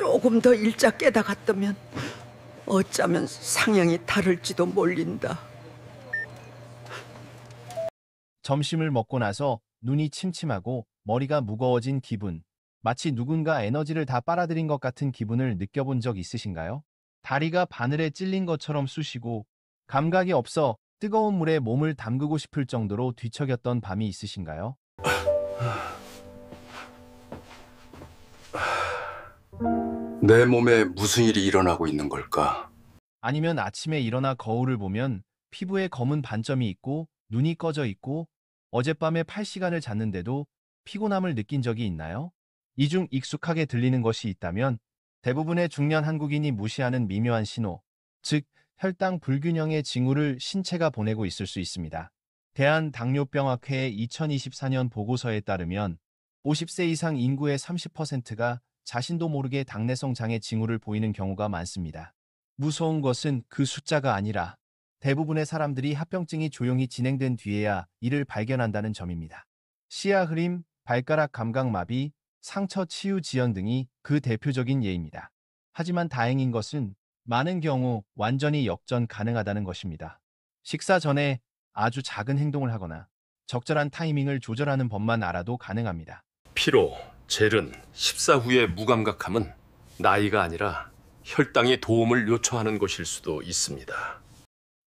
조금 더 일찍 깨닫았다면 어쩌면 상향이 다를지도 몰린다. 점심을 먹고 나서 눈이 침침하고 머리가 무거워진 기분, 마치 누군가 에너지를 다 빨아들인 것 같은 기분을 느껴본 적 있으신가요? 다리가 바늘에 찔린 것처럼 쑤시고 감각이 없어 뜨거운 물에 몸을 담그고 싶을 정도로 뒤척였던 밤이 있으신가요? 내 몸에 무슨 일이 일어나고 있는 걸까? 아니면 아침에 일어나 거울을 보면 피부에 검은 반점이 있고 눈이 꺼져 있고 어젯밤에 8시간을 잤는데도 피곤함을 느낀 적이 있나요? 이 중 익숙하게 들리는 것이 있다면 대부분의 중년 한국인이 무시하는 미묘한 신호, 즉 혈당 불균형의 징후를 신체가 보내고 있을 수 있습니다. 대한당뇨병학회의 2024년 보고서에 따르면 50세 이상 인구의 30%가 자신도 모르게 당내성 장애 징후를 보이는 경우가 많습니다. 무서운 것은 그 숫자가 아니라 대부분의 사람들이 합병증이 조용히 진행된 뒤에야 이를 발견한다는 점입니다. 시야 흐림, 발가락 감각 마비, 상처 치유 지연 등이 그 대표적인 예입니다. 하지만 다행인 것은 많은 경우 완전히 역전 가능하다는 것입니다. 식사 전에 아주 작은 행동을 하거나 적절한 타이밍을 조절하는 법만 알아도 가능합니다. 피로, 젤은 식사 후의 무감각함은 나이가 아니라 혈당이 도움을 요청하는 것일 수도 있습니다.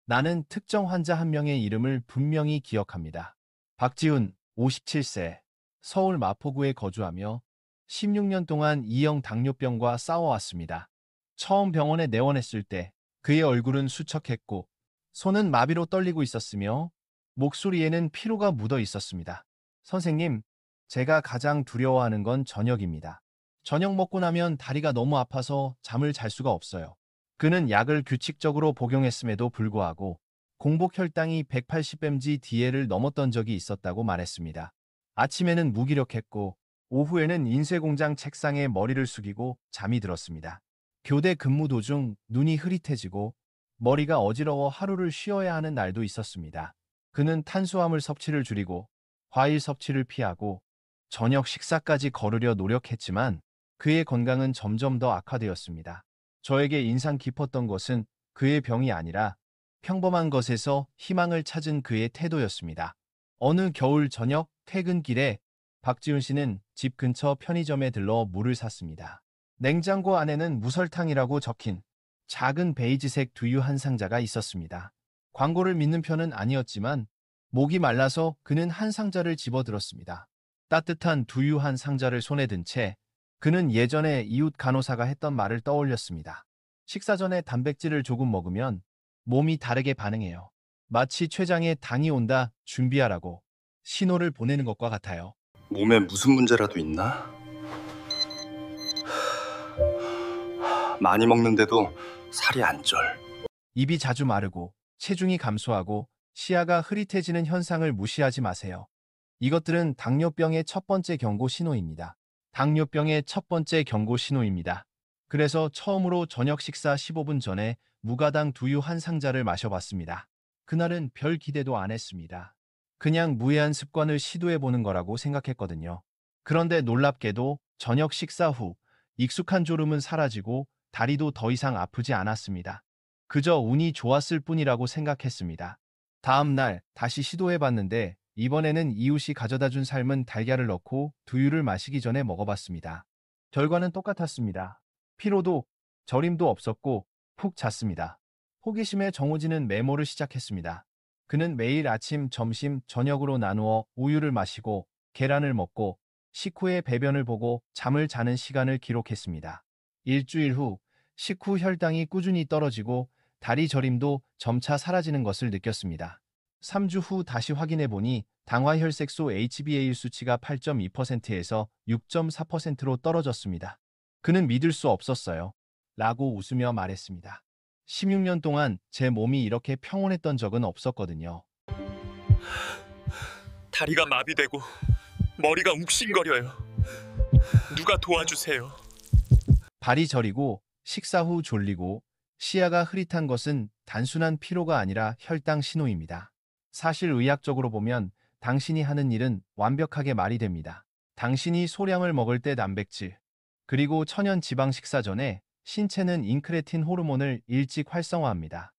나는 특정 환자 한 명의 이름을 분명히 기억합니다. 박지훈, 57세, 서울 마포구에 거주하며 16년 동안 이형 당뇨병과 싸워왔습니다. 처음 병원에 내원했을 때 그의 얼굴은 수척했고 손은 마비로 떨리고 있었으며 목소리에는 피로가 묻어 있었습니다. 선생님, 제가 가장 두려워하는 건 저녁입니다. 저녁 먹고 나면 다리가 너무 아파서 잠을 잘 수가 없어요. 그는 약을 규칙적으로 복용했음에도 불구하고 공복 혈당이 180mg/dl을 넘었던 적이 있었다고 말했습니다. 아침에는 무기력했고 오후에는 인쇄공장 책상에 머리를 숙이고 잠이 들었습니다. 교대 근무 도중 눈이 흐릿해지고 머리가 어지러워 하루를 쉬어야 하는 날도 있었습니다. 그는 탄수화물 섭취를 줄이고 과일 섭취를 피하고 저녁 식사까지 거르려 노력했지만 그의 건강은 점점 더 악화되었습니다. 저에게 인상 깊었던 것은 그의 병이 아니라 평범한 것에서 희망을 찾은 그의 태도였습니다. 어느 겨울 저녁 퇴근길에 박지훈 씨는 집 근처 편의점에 들러 물을 샀습니다. 냉장고 안에는 무설탕이라고 적힌 작은 베이지색 두유 한 상자가 있었습니다. 광고를 믿는 편은 아니었지만 목이 말라서 그는 한 상자를 집어들었습니다. 따뜻한 두유 한 상자를 손에 든 채 그는 예전에 이웃 간호사가 했던 말을 떠올렸습니다. 식사 전에 단백질을 조금 먹으면 몸이 다르게 반응해요. 마치 췌장에 당이 온다 준비하라고 신호를 보내는 것과 같아요. 몸에 무슨 문제라도 있나? 많이 먹는데도 살이 안 쩔. 입이 자주 마르고 체중이 감소하고 시야가 흐릿해지는 현상을 무시하지 마세요. 이것들은 당뇨병의 첫 번째 경고 신호입니다. 당뇨병의 첫 번째 경고 신호입니다. 그래서 처음으로 저녁 식사 15분 전에 무가당 두유 한 상자를 마셔봤습니다. 그날은 별 기대도 안 했습니다. 그냥 무해한 습관을 시도해보는 거라고 생각했거든요. 그런데 놀랍게도 저녁 식사 후 익숙한 졸음은 사라지고 다리도 더 이상 아프지 않았습니다. 그저 운이 좋았을 뿐이라고 생각했습니다. 다음 날 다시 시도해봤는데 이번에는 이웃이 가져다준 삶은 달걀을 넣고 두유를 마시기 전에 먹어봤습니다. 결과는 똑같았습니다. 피로도 저림도 없었고 푹 잤습니다. 호기심에 정우진은 메모를 시작했습니다. 그는 매일 아침, 점심, 저녁으로 나누어 우유를 마시고 계란을 먹고 식후에 배변을 보고 잠을 자는 시간을 기록했습니다. 일주일 후 식후 혈당이 꾸준히 떨어지고 다리 저림도 점차 사라지는 것을 느꼈습니다. 3주 후 다시 확인해 보니 당화혈색소 HbA1 수치가 8.2%에서 6.4%로 떨어졌습니다. 그는 믿을 수 없었어요. 라고 웃으며 말했습니다. 16년 동안 제 몸이 이렇게 평온했던 적은 없었거든요. 다리가 마비되고 머리가 욱신거려요. 누가 도와주세요. 발이 저리고 식사 후 졸리고 시야가 흐릿한 것은 단순한 피로가 아니라 혈당 신호입니다. 사실 의학적으로 보면 당신이 하는 일은 완벽하게 말이 됩니다. 당신이 소량을 먹을 때 단백질, 그리고 천연 지방 식사 전에 신체는 인크레틴 호르몬을 일찍 활성화합니다.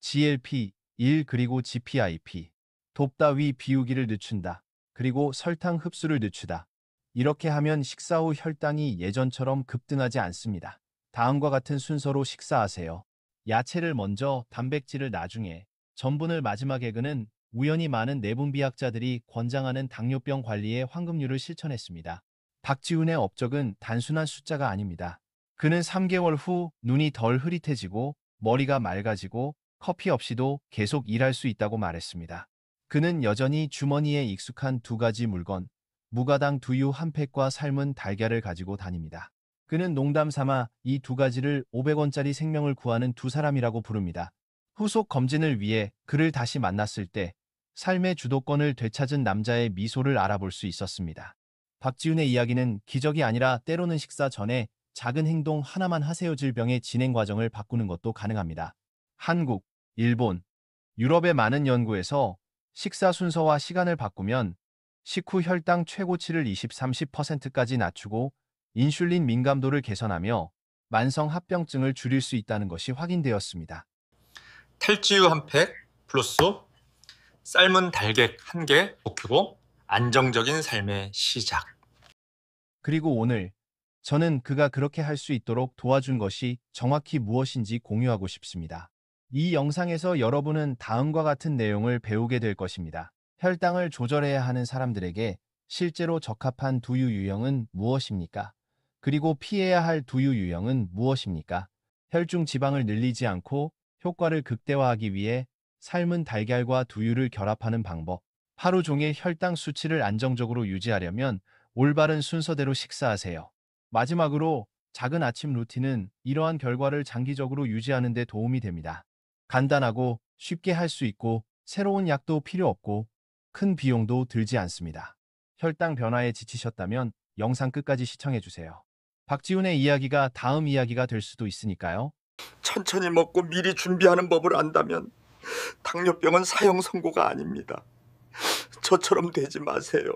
GLP-1 그리고 GPIP, 돕다 위 비우기를 늦춘다. 그리고 설탕 흡수를 늦추다. 이렇게 하면 식사 후 혈당이 예전처럼 급등하지 않습니다. 다음과 같은 순서로 식사하세요. 야채를 먼저, 단백질을 나중에, 전분을 마지막에. 그는 우연히 많은 내분비학자들이 권장하는 당뇨병 관리의 황금률을 실천했습니다. 박지훈의 업적은 단순한 숫자가 아닙니다. 그는 3개월 후 눈이 덜 흐릿해지고 머리가 맑아지고 커피 없이도 계속 일할 수 있다고 말했습니다. 그는 여전히 주머니에 익숙한 두 가지 물건, 무가당 두유 한 팩과 삶은 달걀을 가지고 다닙니다. 그는 농담 삼아 이 두 가지를 500원짜리 생명을 구하는 두 사람이라고 부릅니다. 후속 검진을 위해 그를 다시 만났을 때 삶의 주도권을 되찾은 남자의 미소를 알아볼 수 있었습니다. 박지훈의 이야기는 기적이 아니라 때로는 식사 전에 작은 행동 하나만 하세요. 질병의 진행 과정을 바꾸는 것도 가능합니다. 한국, 일본, 유럽의 많은 연구에서 식사 순서와 시간을 바꾸면 식후 혈당 최고치를 20-30%까지 낮추고 인슐린 민감도를 개선하며 만성 합병증을 줄일 수 있다는 것이 확인되었습니다. 탈지유 한 팩 플러스 삶은 달걀 한 개 목표고 안정적인 삶의 시작. 그리고 오늘 저는 그가 그렇게 할 수 있도록 도와준 것이 정확히 무엇인지 공유하고 싶습니다. 이 영상에서 여러분은 다음과 같은 내용을 배우게 될 것입니다. 혈당을 조절해야 하는 사람들에게 실제로 적합한 두유 유형은 무엇입니까? 그리고 피해야 할 두유 유형은 무엇입니까? 혈중 지방을 늘리지 않고 효과를 극대화하기 위해 삶은 달걀과 두유를 결합하는 방법. 하루 종일 혈당 수치를 안정적으로 유지하려면 올바른 순서대로 식사하세요. 마지막으로 작은 아침 루틴은 이러한 결과를 장기적으로 유지하는 데 도움이 됩니다. 간단하고 쉽게 할 수 있고 새로운 약도 필요 없고 큰 비용도 들지 않습니다. 혈당 변화에 지치셨다면 영상 끝까지 시청해주세요. 박지훈의 이야기가 다음 이야기가 될 수도 있으니까요. 천천히 먹고 미리 준비하는 법을 안다면 당뇨병은 사형 선고가 아닙니다. 저처럼 되지 마세요.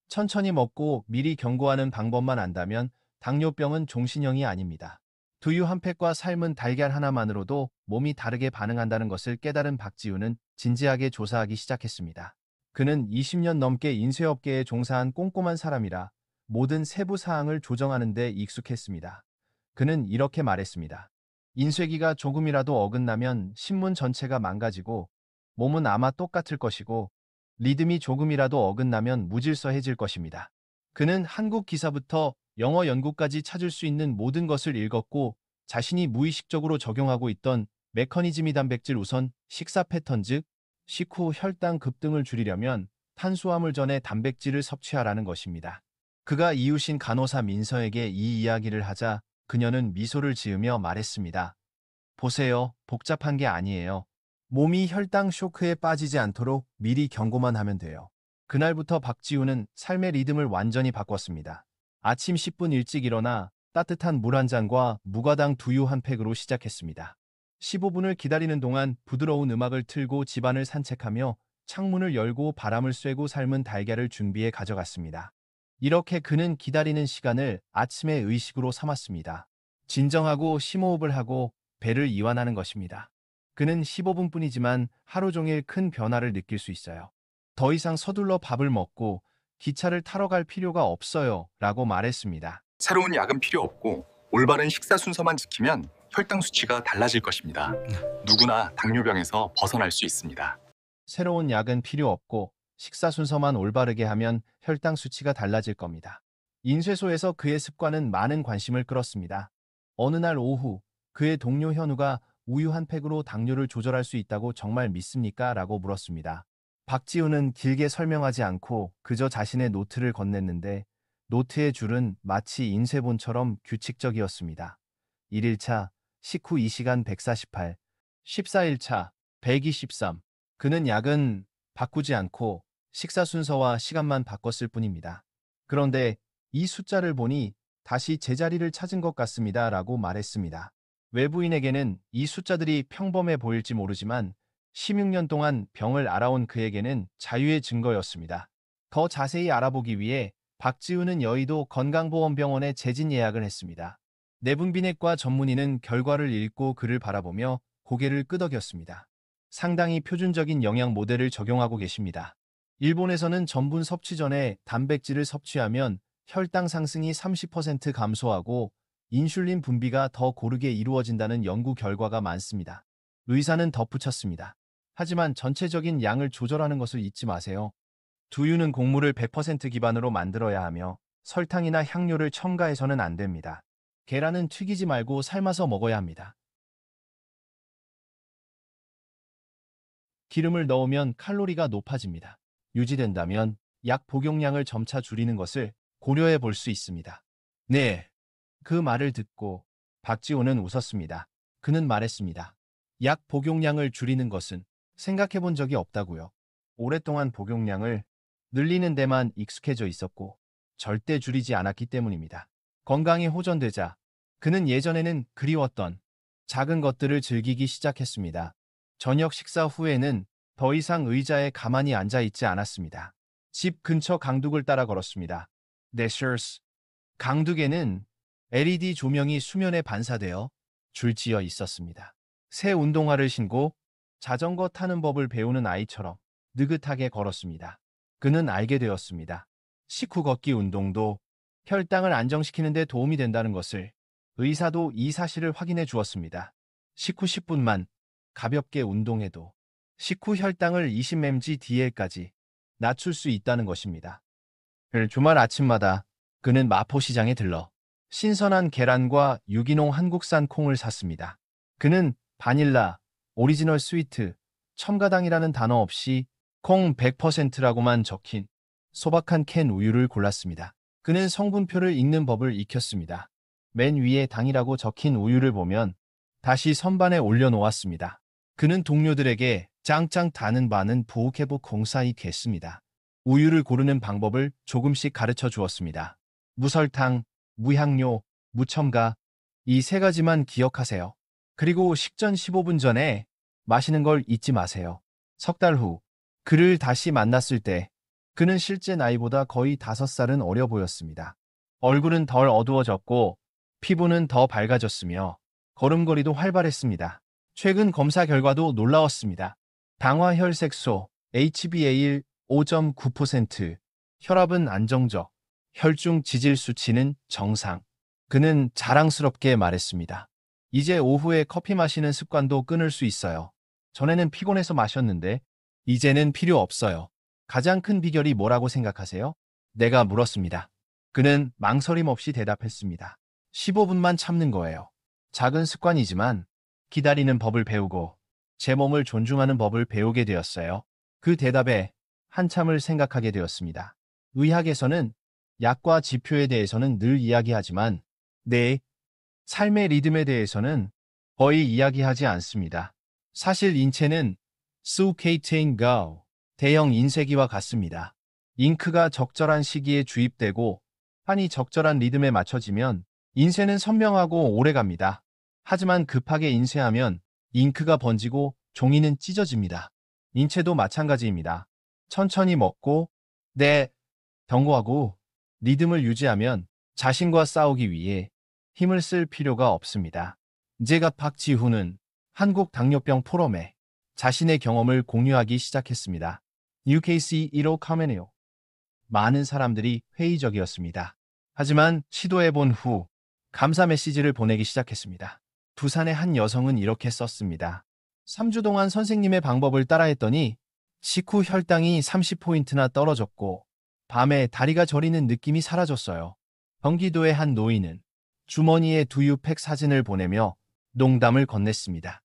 천천히 먹고 미리 경고하는 방법만 안다면 당뇨병은 종신형이 아닙니다. 두유 한 팩과 삶은 달걀 하나만으로도 몸이 다르게 반응한다는 것을 깨달은 박지훈은 진지하게 조사하기 시작했습니다. 그는 20년 넘게 인쇄업계에 종사한 꼼꼼한 사람이라 모든 세부 사항을 조정하는 데 익숙했습니다. 그는 이렇게 말했습니다. 인쇄기가 조금이라도 어긋나면 신문 전체가 망가지고 몸은 아마 똑같을 것이고 리듬이 조금이라도 어긋나면 무질서해질 것입니다. 그는 한국 기사부터 영어 연구까지 찾을 수 있는 모든 것을 읽었고 자신이 무의식적으로 적용하고 있던 메커니즘이 단백질 우선 식사 패턴 즉 식후 혈당 급등을 줄이려면 탄수화물 전에 단백질을 섭취하라는 것입니다. 그가 이웃인 간호사 민서에게 이 이야기를 하자 그녀는 미소를 지으며 말했습니다. 보세요, 복잡한 게 아니에요. 몸이 혈당 쇼크에 빠지지 않도록 미리 경고만 하면 돼요. 그날부터 박지훈은 삶의 리듬을 완전히 바꿨습니다. 아침 10분 일찍 일어나 따뜻한 물 한 잔과 무가당 두유 한 팩으로 시작했습니다. 15분을 기다리는 동안 부드러운 음악을 틀고 집안을 산책하며 창문을 열고 바람을 쐬고 삶은 달걀을 준비해 가져갔습니다. 이렇게 그는 기다리는 시간을 아침의 의식으로 삼았습니다. 진정하고 심호흡을 하고 배를 이완하는 것입니다. 그는 15분뿐이지만 하루 종일 큰 변화를 느낄 수 있어요. 더 이상 서둘러 밥을 먹고 기차를 타러 갈 필요가 없어요 라고 말했습니다. 새로운 약은 필요 없고 올바른 식사 순서만 지키면 혈당 수치가 달라질 것입니다. 누구나 당뇨병에서 벗어날 수 있습니다. 새로운 약은 필요 없고 식사 순서만 올바르게 하면 혈당 수치가 달라질 겁니다. 인쇄소에서 그의 습관은 많은 관심을 끌었습니다. 어느 날 오후 그의 동료 현우가 우유 한 팩으로 당뇨를 조절할 수 있다고 정말 믿습니까? 라고 물었습니다. 박지훈은 길게 설명하지 않고 그저 자신의 노트를 건넸는데 노트의 줄은 마치 인쇄본처럼 규칙적이었습니다. 1일차 식후 2시간 148, 14일차 123. 그는 약은 바꾸지 않고 식사 순서와 시간만 바꿨을 뿐입니다. 그런데 이 숫자를 보니 다시 제자리를 찾은 것 같습니다 라고 말했습니다. 외부인에게는 이 숫자들이 평범해 보일지 모르지만 16년 동안 병을 알아온 그에게는 자유의 증거였습니다. 더 자세히 알아보기 위해 박지훈은 여의도 건강보험병원에 재진 예약을 했습니다. 내분비내과 전문의는 결과를 읽고 그를 바라보며 고개를 끄덕였습니다. 상당히 표준적인 영양 모델을 적용하고 계십니다. 일본에서는 전분 섭취 전에 단백질을 섭취하면 혈당 상승이 30% 감소하고 인슐린 분비가 더 고르게 이루어진다는 연구 결과가 많습니다. 의사는 덧붙였습니다. 하지만 전체적인 양을 조절하는 것을 잊지 마세요. 두유는 곡물을 100% 기반으로 만들어야 하며 설탕이나 향료를 첨가해서는 안 됩니다. 계란은 튀기지 말고 삶아서 먹어야 합니다. 기름을 넣으면 칼로리가 높아집니다. 유지된다면 약 복용량을 점차 줄이는 것을 고려해 볼 수 있습니다. 네. 그 말을 듣고 박지호는 웃었습니다. 그는 말했습니다. 약 복용량을 줄이는 것은 생각해 본 적이 없다고요. 오랫동안 복용량을 늘리는 데만 익숙해져 있었고 절대 줄이지 않았기 때문입니다. 건강이 호전되자 그는 예전에는 그리웠던 작은 것들을 즐기기 시작했습니다. 저녁 식사 후에는 더 이상 의자에 가만히 앉아 있지 않았습니다. 집 근처 강둑을 따라 걸었습니다. 네셔스. 강둑에는 LED 조명이 수면에 반사되어 줄지어 있었습니다. 새 운동화를 신고 자전거 타는 법을 배우는 아이처럼 느긋하게 걸었습니다. 그는 알게 되었습니다. 식후 걷기 운동도 혈당을 안정시키는 데 도움이 된다는 것을. 의사도 이 사실을 확인해 주었습니다. 식후 10분만 가볍게 운동해도 식후 혈당을 20mg/dl까지 낮출 수 있다는 것입니다. 주말 아침마다 그는 마포시장에 들러 신선한 계란과 유기농 한국산 콩을 샀습니다. 그는 바닐라, 오리지널 스위트, 첨가당이라는 단어 없이 콩 100%라고만 적힌 소박한 캔 우유를 골랐습니다. 그는 성분표를 읽는 법을 익혔습니다. 맨 위에 당이라고 적힌 우유를 보면 다시 선반에 올려놓았습니다. 그는 동료들에게 짱짱 다는 바는 부엌회복 공사이 됐습니다. 우유를 고르는 방법을 조금씩 가르쳐 주었습니다. 무설탕, 무향료, 무첨가 이 세 가지만 기억하세요. 그리고 식전 15분 전에 마시는 걸 잊지 마세요. 석 달 후 그를 다시 만났을 때 그는 실제 나이보다 거의 5살은 어려 보였습니다. 얼굴은 덜 어두워졌고 피부는 더 밝아졌으며 걸음걸이도 활발했습니다. 최근 검사 결과도 놀라웠습니다. 당화혈색소 HbA1 5.9%, 혈압은 안정적, 혈중 지질 수치는 정상. 그는 자랑스럽게 말했습니다. 이제 오후에 커피 마시는 습관도 끊을 수 있어요. 전에는 피곤해서 마셨는데 이제는 필요 없어요. 가장 큰 비결이 뭐라고 생각하세요? 내가 물었습니다. 그는 망설임 없이 대답했습니다. 15분만 참는 거예요. 작은 습관이지만 기다리는 법을 배우고 제 몸을 존중하는 법을 배우게 되었어요. 그 대답에 한참을 생각하게 되었습니다. 의학에서는 약과 지표에 대해서는 늘 이야기하지만 내 삶의 리듬에 대해서는 거의 이야기하지 않습니다. 사실 인체는 수케이트인가 대형 인쇄기와 같습니다. 잉크가 적절한 시기에 주입되고 판이 적절한 리듬에 맞춰지면 인쇄는 선명하고 오래갑니다. 하지만 급하게 인쇄하면 잉크가 번지고 종이는 찢어집니다. 인체도 마찬가지입니다. 천천히 먹고 경고하고 리듬을 유지하면 자신과 싸우기 위해 힘을 쓸 필요가 없습니다. 제가 박지훈은 한국 당뇨병 포럼에 자신의 경험을 공유하기 시작했습니다. UKC 1호 카메네오. 많은 사람들이 회의적이었습니다. 하지만 시도해본 후 감사 메시지를 보내기 시작했습니다. 부산의 한 여성은 이렇게 썼습니다. 3주 동안 선생님의 방법을 따라했더니 식후 혈당이 30포인트나 떨어졌고 밤에 다리가 저리는 느낌이 사라졌어요. 경기도의 한 노인은 주머니에 두유팩 사진을 보내며 농담을 건넸습니다.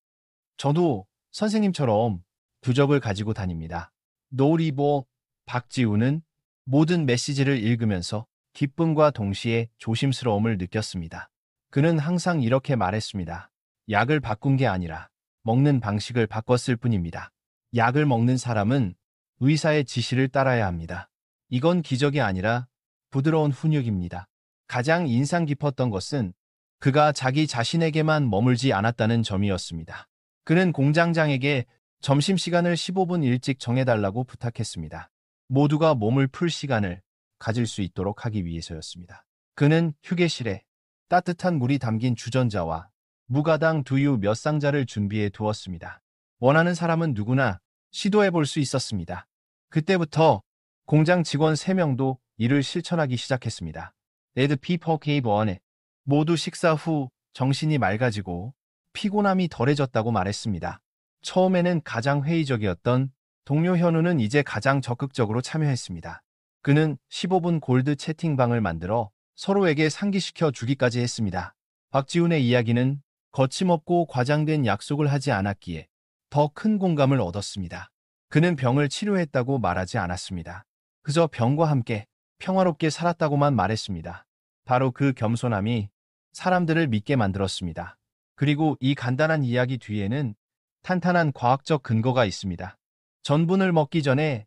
저도 선생님처럼 부적을 가지고 다닙니다. 노리보 박지훈은 모든 메시지를 읽으면서 기쁨과 동시에 조심스러움을 느꼈습니다. 그는 항상 이렇게 말했습니다. 약을 바꾼 게 아니라 먹는 방식을 바꿨을 뿐입니다. 약을 먹는 사람은 의사의 지시를 따라야 합니다. 이건 기적이 아니라 부드러운 훈육입니다. 가장 인상 깊었던 것은 그가 자기 자신에게만 머물지 않았다는 점이었습니다. 그는 공장장에게 점심시간을 15분 일찍 정해달라고 부탁했습니다. 모두가 몸을 풀 시간을 가질 수 있도록 하기 위해서였습니다. 그는 휴게실에 따뜻한 물이 담긴 주전자와 무가당 두유 몇 상자를 준비해 두었습니다. 원하는 사람은 누구나 시도해 볼 수 있었습니다. 그때부터 공장 직원 3명도 이를 실천하기 시작했습니다. 레드 피퍼 케이버원에 모두 식사 후 정신이 맑아지고 피곤함이 덜해졌다고 말했습니다. 처음에는 가장 회의적이었던 동료 현우는 이제 가장 적극적으로 참여했습니다. 그는 15분 골드 채팅방을 만들어 서로에게 상기시켜 주기까지 했습니다. 박지훈의 이야기는 거침없고 과장된 약속을 하지 않았기에 더 큰 공감을 얻었습니다. 그는 병을 치료했다고 말하지 않았습니다. 그저 병과 함께 평화롭게 살았다고만 말했습니다. 바로 그 겸손함이 사람들을 믿게 만들었습니다. 그리고 이 간단한 이야기 뒤에는 탄탄한 과학적 근거가 있습니다. 전분을 먹기 전에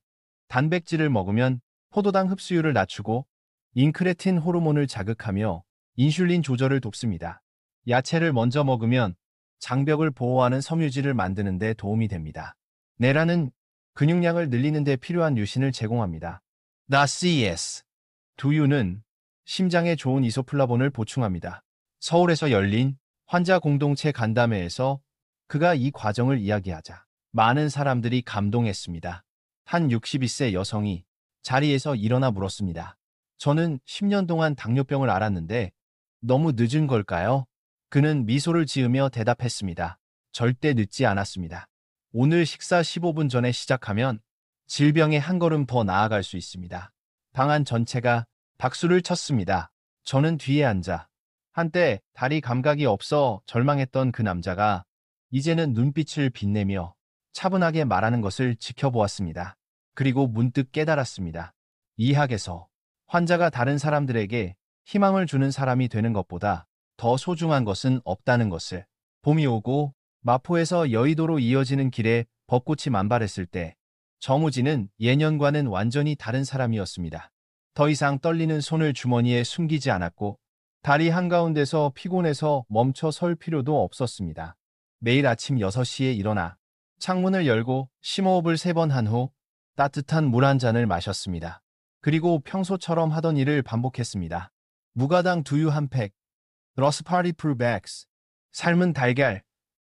단백질을 먹으면 포도당 흡수율을 낮추고 인크레틴 호르몬을 자극하며 인슐린 조절을 돕습니다. 야채를 먼저 먹으면 장벽을 보호하는 섬유질을 만드는 데 도움이 됩니다. 내라는 근육량을 늘리는 데 필요한 유신을 제공합니다. 나CS 두유는 심장에 좋은 이소플라본을 보충합니다. 서울에서 열린 환자 공동체 간담회에서 그가 이 과정을 이야기하자 많은 사람들이 감동했습니다. 한 62세 여성이 자리에서 일어나 물었습니다. 저는 10년 동안 당뇨병을 앓았는데 너무 늦은 걸까요? 그는 미소를 지으며 대답했습니다. 절대 늦지 않았습니다. 오늘 식사 15분 전에 시작하면 질병에 한 걸음 더 나아갈 수 있습니다. 방 안 전체가 박수를 쳤습니다. 저는 뒤에 앉아 한때 다리 감각이 없어 절망했던 그 남자가 이제는 눈빛을 빛내며 차분하게 말하는 것을 지켜보았습니다. 그리고 문득 깨달았습니다. 이 학에서 환자가 다른 사람들에게 희망을 주는 사람이 되는 것보다 더 소중한 것은 없다는 것을. 봄이 오고 마포에서 여의도로 이어지는 길에 벚꽃이 만발했을 때 정우진은 예년과는 완전히 다른 사람이었습니다. 더 이상 떨리는 손을 주머니에 숨기지 않았고 다리 한가운데서 피곤해서 멈춰 설 필요도 없었습니다. 매일 아침 6시에 일어나 창문을 열고 심호흡을 3번 한 후 따뜻한 물 한 잔을 마셨습니다. 그리고 평소처럼 하던 일을 반복했습니다. 무가당 두유 한 팩, 러스파리 풀백스, 삶은 달걀,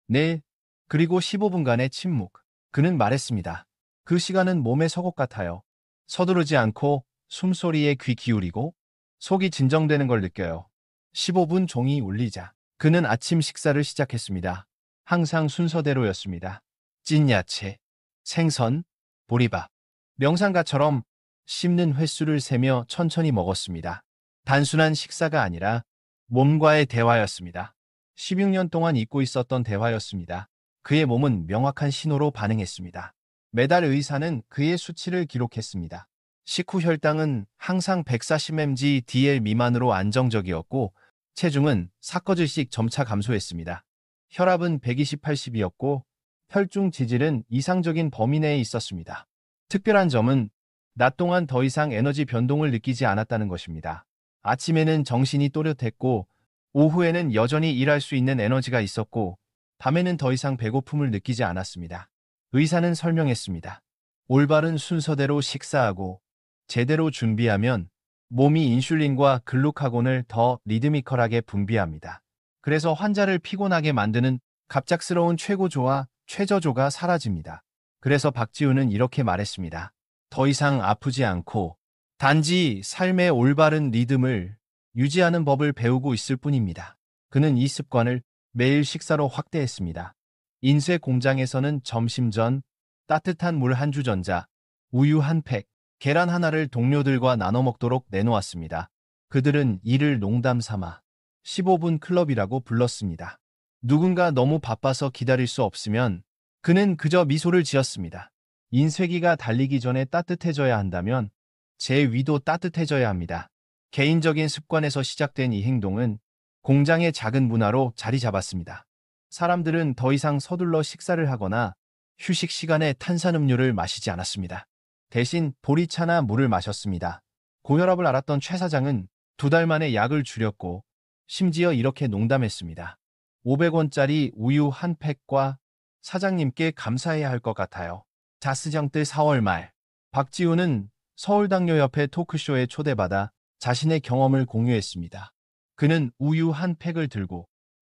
네, 그리고 15분간의 침묵. 그는 말했습니다. 그 시간은 몸의 서곡 같아요. 서두르지 않고 숨소리에 귀 기울이고 속이 진정되는 걸 느껴요. 15분 종이 울리자 그는 아침 식사를 시작했습니다. 항상 순서대로였습니다. 찐 야채, 생선, 보리밥, 명상가처럼 씹는 횟수를 세며 천천히 먹었습니다. 단순한 식사가 아니라 몸과의 대화였습니다. 16년 동안 잊고 있었던 대화였습니다. 그의 몸은 명확한 신호로 반응했습니다. 매달 의사는 그의 수치를 기록했습니다. 식후 혈당은 항상 140mg/dl 미만으로 안정적이었고 체중은 사꺼질씩 점차 감소했습니다. 혈압은 120/80이었고 혈중 지질은 이상적인 범위 내에 있었습니다. 특별한 점은 낮 동안 더 이상 에너지 변동을 느끼지 않았다는 것입니다. 아침에는 정신이 또렷했고 오후에는 여전히 일할 수 있는 에너지가 있었고 밤에는 더 이상 배고픔을 느끼지 않았습니다. 의사는 설명했습니다. 올바른 순서대로 식사하고 제대로 준비하면 몸이 인슐린과 글루카곤을 더 리드미컬하게 분비합니다. 그래서 환자를 피곤하게 만드는 갑작스러운 최고조와 최저조가 사라집니다. 그래서 박지훈은 이렇게 말했습니다. 더 이상 아프지 않고 단지 삶의 올바른 리듬을 유지하는 법을 배우고 있을 뿐입니다. 그는 이 습관을 매일 식사로 확대했습니다. 인쇄 공장에서는 점심 전 따뜻한 물 한 주전자, 우유 한 팩, 계란 하나를 동료들과 나눠 먹도록 내놓았습니다. 그들은 이를 농담 삼아 15분 클럽이라고 불렀습니다. 누군가 너무 바빠서 기다릴 수 없으면 그는 그저 미소를 지었습니다. 인쇄기가 달리기 전에 따뜻해져야 한다면 제 위도 따뜻해져야 합니다. 개인적인 습관에서 시작된 이 행동은 공장의 작은 문화로 자리 잡았습니다. 사람들은 더 이상 서둘러 식사를 하거나 휴식 시간에 탄산음료를 마시지 않았습니다. 대신 보리차나 물을 마셨습니다. 고혈압을 앓았던 최 사장은 2달 만에 약을 줄였고 심지어 이렇게 농담했습니다. 500원짜리 우유 한 팩과 사장님께 감사해야 할 것 같아요. 자스정뜰 4월 말 박지훈은 서울당뇨협회 토크쇼에 초대받아 자신의 경험을 공유했습니다. 그는 우유 한 팩을 들고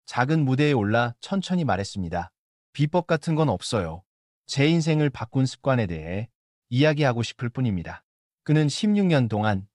작은 무대에 올라 천천히 말했습니다. 비법 같은 건 없어요. 제 인생을 바꾼 습관에 대해 이야기하고 싶을 뿐입니다. 그는 16년 동안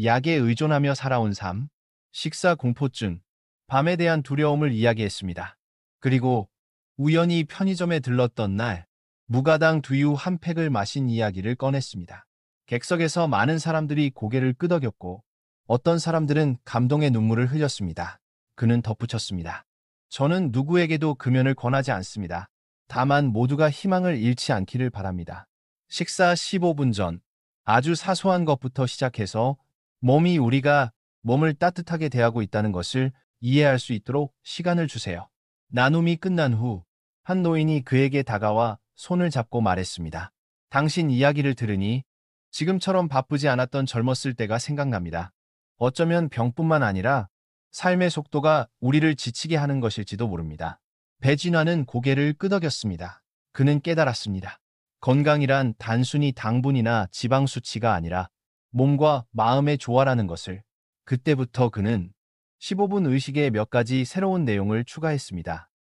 약에 의존하며 살아온 삶, 식사 공포증, 밤에 대한 두려움을 이야기했습니다. 그리고 우연히 편의점에 들렀던 날, 무가당 두유 한 팩을 마신 이야기를 꺼냈습니다. 객석에서 많은 사람들이 고개를 끄덕였고 어떤 사람들은 감동의 눈물을 흘렸습니다. 그는 덧붙였습니다. 저는 누구에게도 금연을 권하지 않습니다. 다만 모두가 희망을 잃지 않기를 바랍니다. 식사 15분 전 아주 사소한 것부터 시작해서 우리가 몸을 따뜻하게 대하고 있다는 것을 이해할 수 있도록 시간을 주세요. 나눔이 끝난 후 한 노인이 그에게 다가와 손을 잡고 말했습니다. 당신 이야기를 들으니 지금처럼 바쁘지 않았던 젊었을 때가 생각납니다. 어쩌면 병뿐만 아니라 삶의 속도가 우리를 지치게 하는 것일지도 모릅니다. 배진화는 고개를 끄덕였습니다. 그는 깨달았습니다. 건강이란 단순히 당분이나 지방 수치가 아니라 몸과 마음의 조화라는 것을. 그때부터 그는 15분 의식에 몇 가지 새로운 내용을 추가했습니다.